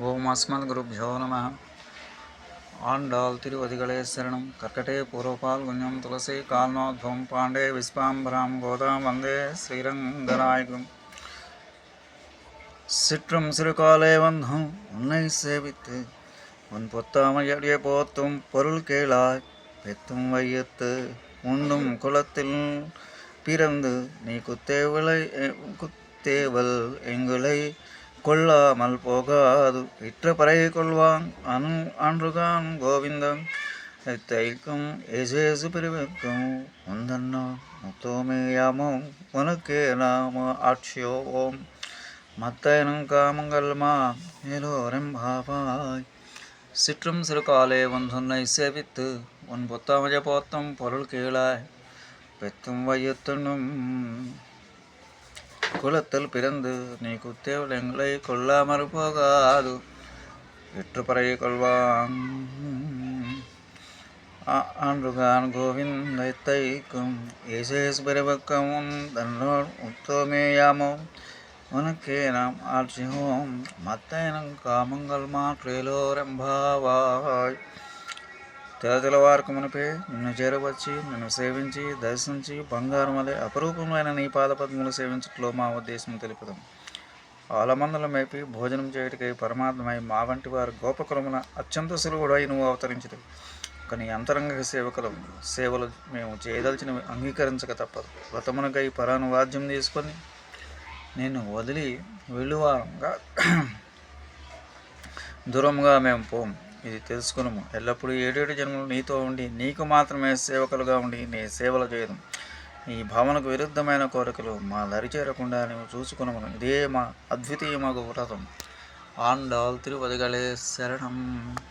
ஓம் அஸ்மத்குருப்யோ நம. ஆண்டாள் திருவதிகளே சரணம். கர்க்கடே பூர்வபால் குஞ்சம் துளசி கால்நோத்வம் பாண்டே விஸ்வாம்பராம் கோதாம் வந்தே ஸ்ரீரங்கநாயகம். சிற்றும் சிறுகாலே வந்தும் உன்னை சேவித்து உன் பொத்தாமையடிய போத்தும் பொருள் கேளாய் பெத்தும் வையத்து உண்டும் குலத்தில் பிறந்து நீ குத்தேவல் எங்களை கொள்ளாமல் போகாது இற்ற பறை கொள்வான் அன்றுகான் கோவிந்தம் தைக்கும் ஏசேசு பிரிவுக்கும் உந்தன்னோ முத்தோமேயாமோம் உனக்கே நாம ஆட்சியோம் மத்தனும் காமங்கள்மா மேலோரெம்பாவாய். சிற்றும் சிறுகாலே ஒன்றை சேவித்து உன் பொத்தாமஜ போத்தம் பொருள் கீழாய் பெத்தும் வையத்துண்ணும் குலத்தில் பிறந்து நீ குத்தேவல் எங்களை கொல்லாமற் போகாது இற்றுப்பறை கொள்வான் ஆண்டுகான் கோவிந்தைக்கும் ஏசேஸ் பிறவக்கமும் தன்னோர் உத்தோமேயாமோ உனக்கே நாம் ஆட்சியோம் மத்தனம் కామంగల్ మాట్రేలోరెంబావాయ్. తెలవారకు మునిపే నిన్ను చేరవచ్చి నిన్ను సేవించి దర్శించి బంగారం వలె అపరూపమైన నీ పాదపద్మలు సేవించట్లో మా ఉద్దేశం తెలుపుదాం. ఆలమందల మేపి భోజనం చేయుటకై పరమాత్మై మా వంటి వారు గోపకులమున అత్యంత సులువుడై నువ్వు అవతరించదు. కానీ అంతరంగ సేవలు మేము చేయదలిచినవి అంగీకరించక తప్పదు. వ్రతమునకై పరాను వాద్యం తీసుకొని నేను వదిలి వెళ్ళువారంగా దూరంగా మేము పోం. ఇది తెలుసుకున్నాము. ఎల్లప్పుడూ 7 జన్మలు నీతో ఉండి నీకు మాత్రమే సేవకులుగా ఉండి నీ సేవలు చేయడం. ఈ భావనకు విరుద్ధమైన కోరికలు మా దరి చేరకుండా నువ్వు చూసుకున్నాము. ఇదే మా అద్వితీయమగు వ్రతం. ఆండాల్ తిరువదిగలే శరణం.